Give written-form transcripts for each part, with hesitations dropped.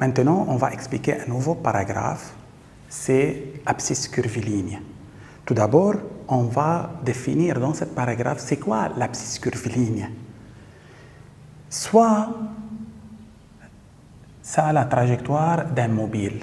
Maintenant, on va expliquer un nouveau paragraphe, c'est abscisse curviligne. Tout d'abord, on va définir dans ce paragraphe, c'est quoi l'abscisse curviligne? Soit ça a la trajectoire d'un mobile.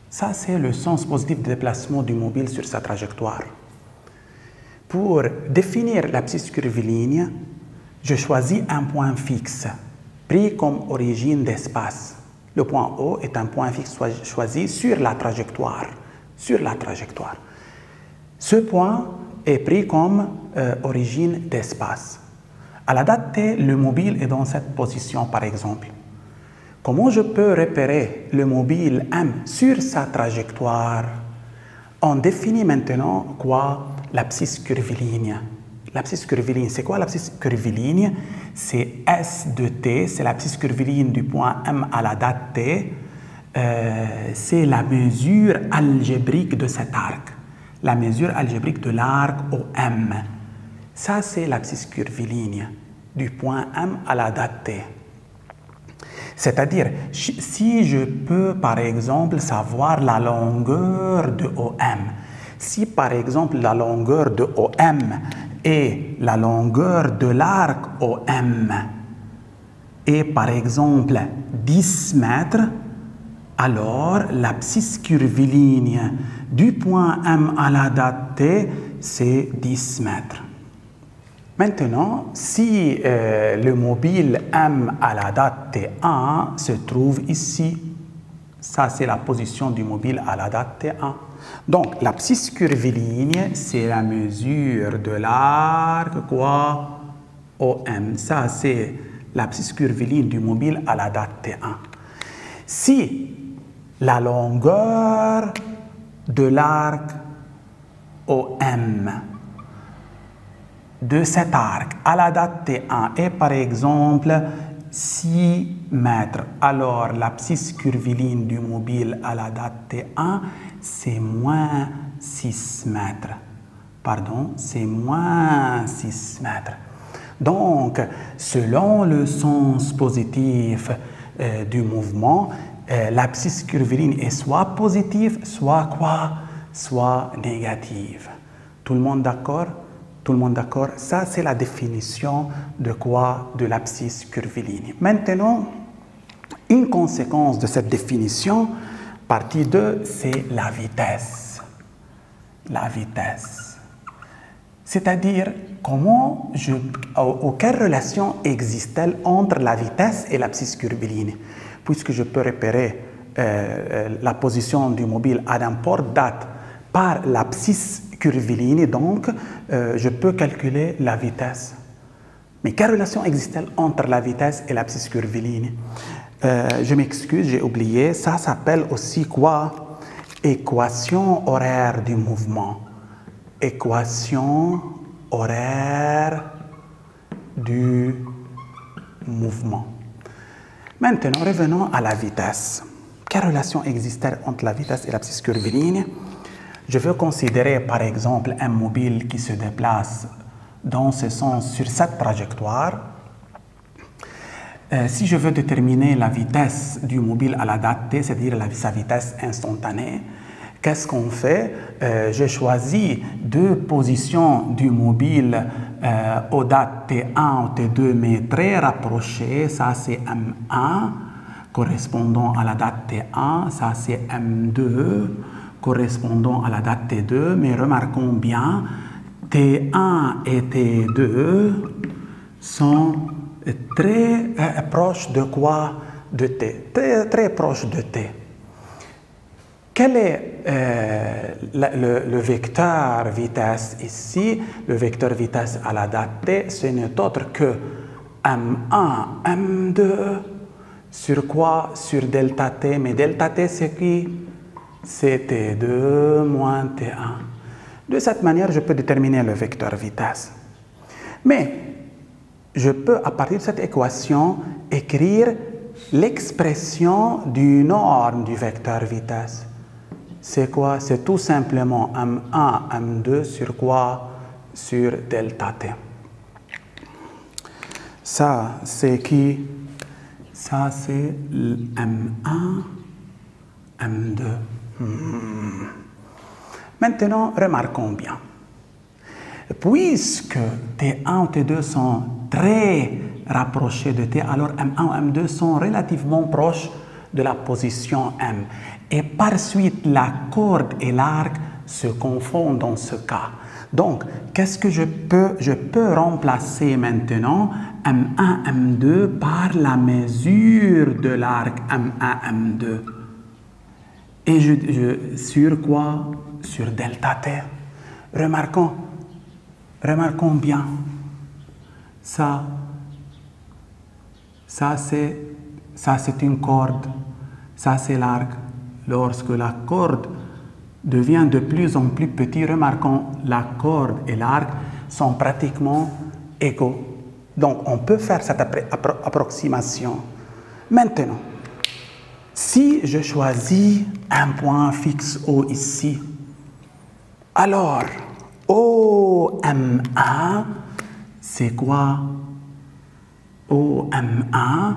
Ça, c'est le sens positif de déplacement du mobile sur sa trajectoire. Pour définir l'abscisse curviligne, je choisis un point fixe, pris comme origine d'espace. Le point O est un point fixe choisi sur la trajectoire. Ce point est pris comme origine d'espace. À la date T, le mobile est dans cette position, par exemple. Comment je peux repérer le mobile M sur sa trajectoire? On définit maintenant quoi? L'abscisse curviligne. L'abscisse curviligne, c'est quoi l'abscisse curviligne? C'est S de T, c'est l'abscisse curviligne du point M à la date T. C'est la mesure algébrique de cet arc. La mesure algébrique de l'arc OM. Ça, c'est l'abscisse curviligne du point M à la date T. C'est-à-dire, si je peux, par exemple, savoir la longueur de OM, si, par exemple, la longueur de OM est la longueur de l'arc OM est, par exemple, 10 mètres, alors l'abscisse curviligne du point M à la date T, c'est 10 mètres. Maintenant, si le mobile M à la date T1 se trouve ici, ça c'est la position du mobile à la date T1. Donc, l'abscisse curviligne, c'est la mesure de l'arc, quoi? OM. Ça, c'est l'abscisse curviligne du mobile à la date T1. Si la longueur de l'arc OM de cet arc à la date T1 est par exemple 6 mètres, alors l'abscisse curviligne du mobile à la date T1 c'est moins 6 mètres. Pardon, c'est moins 6 mètres. Donc, selon le sens positif du mouvement, l'abscisse curviligne est soit positive, soit quoi? Soit négative. Tout le monde d'accord? Tout le monde d'accord? Ça, c'est la définition de quoi? De l'abscisse curviligne. Maintenant, une conséquence de cette définition, partie 2, c'est la vitesse. La vitesse. C'est-à-dire, quelle relation existe-t-elle entre la vitesse et l'abscisse curviligne? Puisque je peux repérer la position du mobile à n'importe date par l'abscisse curviligne, donc je peux calculer la vitesse. Mais quelle relation existe-t-elle entre la vitesse et l'abscisse curviligne? Je m'excuse, j'ai oublié, ça s'appelle aussi quoi? Équation horaire du mouvement. Équation horaire du mouvement. Maintenant, revenons à la vitesse. Quelle relation existe-t-elle entre la vitesse et l'abscisse curviligne? Je veux considérer par exemple un mobile qui se déplace dans ce sens sur cette trajectoire. Si je veux déterminer la vitesse du mobile à la date T, c'est-à-dire sa vitesse instantanée, qu'est-ce qu'on fait? Je choisis deux positions du mobile aux dates T1 ou T2, mais très rapprochées. Ça, c'est M1, correspondant à la date T1. Ça, c'est M2, correspondant à la date T2. Mais remarquons bien, T1 et T2 sont très proches de quoi? De T. Très proches de T. Quel est le vecteur vitesse ici? Le vecteur vitesse à la date T, ce n'est autre que M1, M2, sur quoi? Sur delta T. Mais delta T, c'est qui? C'est T2 moins T1. De cette manière, je peux déterminer le vecteur vitesse. Mais je peux, à partir de cette équation, écrire l'expression du norme du vecteur vitesse. C'est quoi? C'est tout simplement M1, M2 sur quoi? Sur delta T. Ça, c'est qui? Ça, c'est le M1, M2. Maintenant, remarquons bien. Puisque T1 ou T2 sont très rapprochés de T, alors M1 ou M2 sont relativement proches de la position M. Et par suite, la corde et l'arc se confondent dans ce cas. Donc, qu'est-ce que je peux remplacer maintenant M1, M2 par la mesure de l'arc M1, M2. Et sur quoi? Sur delta T. Remarquons bien. Ça c'est une corde. Ça, c'est l'arc. Lorsque la corde devient de plus en plus petite, remarquons, la corde et l'arc sont pratiquement égaux. Donc, on peut faire cette approximation. Maintenant, si je choisis un point fixe O ici, alors OM1, c'est quoi? OM1,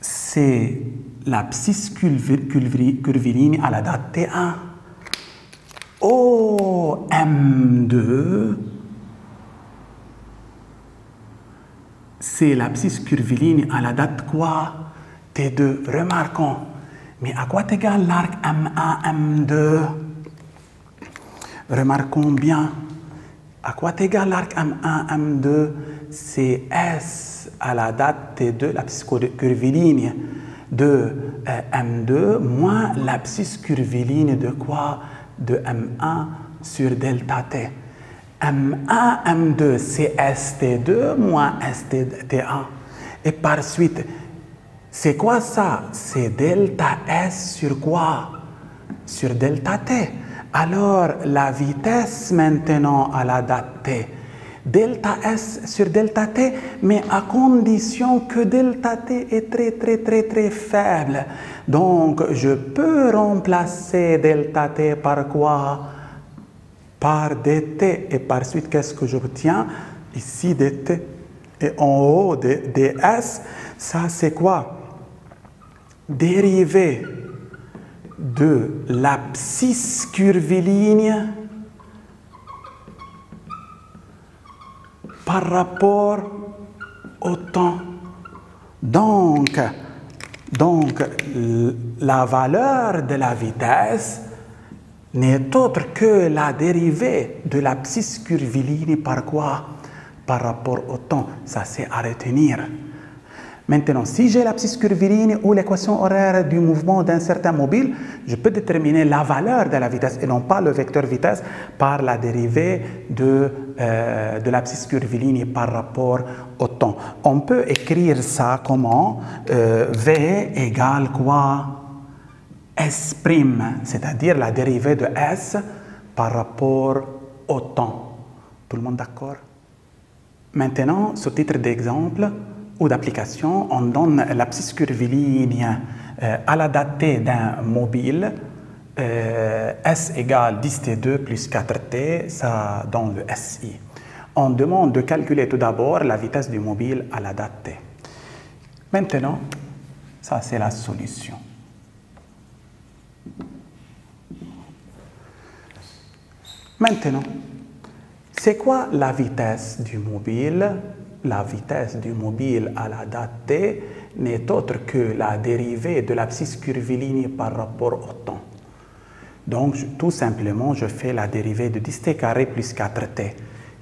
c'est l'abscisse curviligne à la date T1. OM2, c'est l'abscisse curviligne à la date quoi? T2. Remarquons. Mais à quoi est égal l'arc M1, M2? Remarquons bien. À quoi est égal l'arc M1, M2? C'est S à la date T2, l'abscisse curviligne de M2 moins l'abscisse curviligne de quoi? De M1 sur delta T. M1, M2, c'est ST2 moins ST1. Et par suite, c'est quoi ça? C'est delta S sur quoi? Sur delta T. Alors, la vitesse maintenant à la date T. Delta S sur delta T, mais à condition que delta T est très faible. Donc, je peux remplacer delta T par quoi? Par dt. Et par suite, qu'est-ce que j'obtiens? Ici, dt. Et en haut, ds. Ça, c'est quoi? Dérivée de l'abscisse curviligne par rapport au temps. Donc, la valeur de la vitesse n'est autre que la dérivée de l'abscisse curviligne par quoi? Par rapport au temps. Ça, c'est à retenir. Maintenant, si j'ai l'abscisse curviligne ou l'équation horaire du mouvement d'un certain mobile, je peux déterminer la valeur de la vitesse et non pas le vecteur vitesse par la dérivée de l'abscisse curviligne par rapport au temps. On peut écrire ça comment? V égale quoi? S', c'est-à-dire la dérivée de S par rapport au temps. Tout le monde d'accord? Maintenant, sous titre d'exemple ou d'application, on donne l'abscisse curviligne à la date T d'un mobile, S égale 10T2 plus 4T, ça donne le SI. On demande de calculer tout d'abord la vitesse du mobile à la date T. Maintenant, ça c'est la solution. Maintenant, c'est quoi la vitesse du mobile? La vitesse du mobile à la date T n'est autre que la dérivée de l'abscisse curviligne par rapport au temps. Donc, tout simplement, je fais la dérivée de 10t carré plus 4t.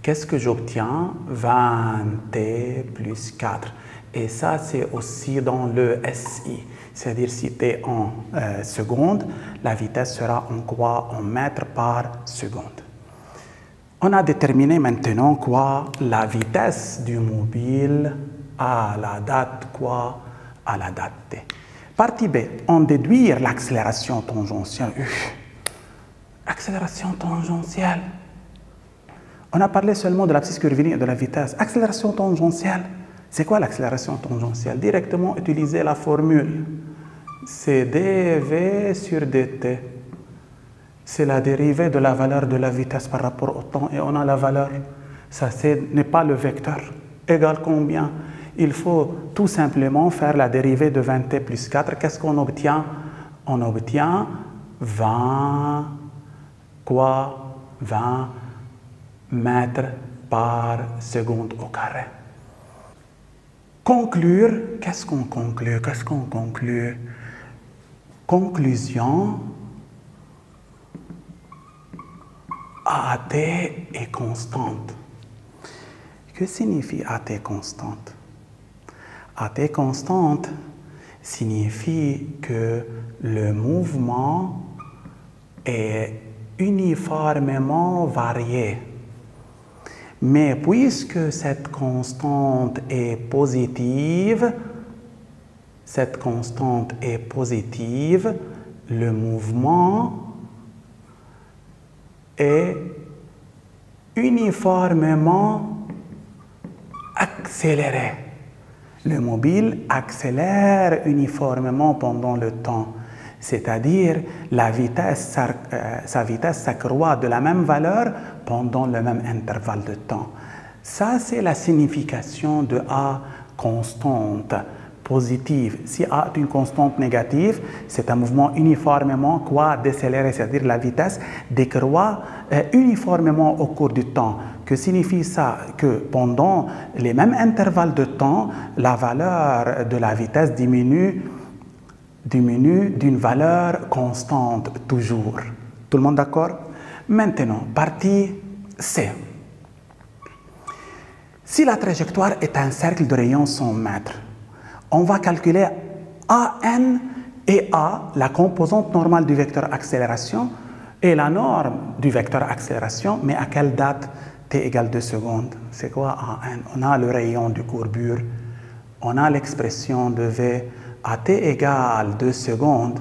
Qu'est-ce que j'obtiens? 20t plus 4. Et ça, c'est aussi dans le SI. C'est-à-dire, si t en secondes, la vitesse sera en quoi? En mètres par seconde. On a déterminé maintenant quoi? La vitesse du mobile à la date quoi? À la date T. Partie B, on déduit l'accélération tangentielle. Accélération tangentielle. On a parlé seulement de l'abscisse curviligne et de la vitesse. Accélération tangentielle. C'est quoi l'accélération tangentielle? Directement utiliser la formule. C'est dv sur dt. C'est la dérivée de la valeur de la vitesse par rapport au temps et on a la valeur. Ça, ce n'est pas le vecteur. Égal combien? il faut tout simplement faire la dérivée de 20t plus 4. Qu'est-ce qu'on obtient? On obtient 20 mètres par seconde au carré. Conclure, qu'est-ce qu'on conclut? Conclusion, AT est constante. Que signifie AT constante? AT constante signifie que le mouvement est uniformément varié. Mais puisque cette constante est positive, le mouvement est uniformément accéléré. Le mobile accélère uniformément pendant le temps, c'est-à-dire sa vitesse s'accroît de la même valeur pendant le même intervalle de temps. Ça, c'est la signification de A constante positive. Si A est une constante négative, c'est un mouvement uniformément décéléré, c'est-à-dire la vitesse décroît uniformément au cours du temps. Que signifie ça? Que pendant les mêmes intervalles de temps, la valeur de la vitesse diminue d'une valeur constante toujours. Tout le monde d'accord? Maintenant, partie C. Si la trajectoire est un cercle de rayon 100 mètres, on va calculer AN et A, la composante normale du vecteur accélération, et la norme du vecteur accélération, mais à quelle date? T égale 2 secondes. C'est quoi AN? On a le rayon du courbure, on a l'expression de V. À t égale 2 secondes,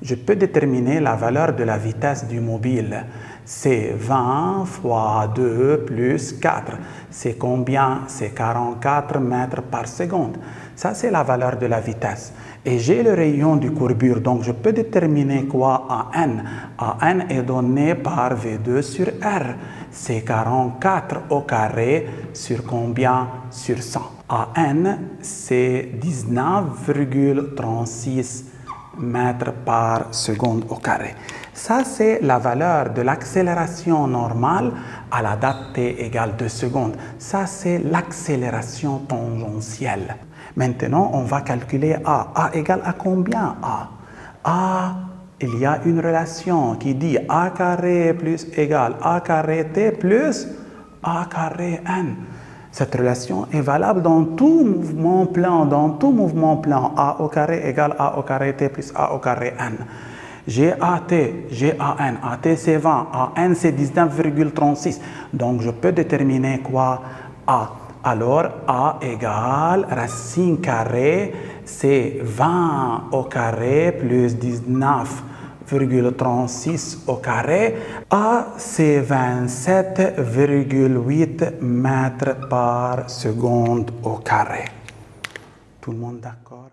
je peux déterminer la valeur de la vitesse du mobile. C'est 20 fois 2 plus 4. C'est combien? C'est 44 mètres par seconde. Ça, c'est la valeur de la vitesse. Et j'ai le rayon du courbure, donc je peux déterminer quoi? AN. AN est donné par V2 sur R. C'est 44 au carré sur combien? Sur 100. AN, c'est 19,36 mètres par seconde au carré. Ça, c'est la valeur de l'accélération normale à la date t égale 2 secondes. Ça, c'est l'accélération tangentielle. Maintenant, on va calculer A. A égale à combien? A, il y a une relation qui dit A carré plus égale A carré t plus A carré n. Cette relation est valable dans tout mouvement plan. A au carré égale A au carré t plus A au carré n. J'ai AT, j'ai AN. AT c'est 20, AN c'est 19,36. Donc je peux déterminer quoi? A. Alors A égale racine carrée, c'est 20 au carré plus 19,36 au carré. A, c'est 27,8 mètres par seconde au carré. Tout le monde d'accord?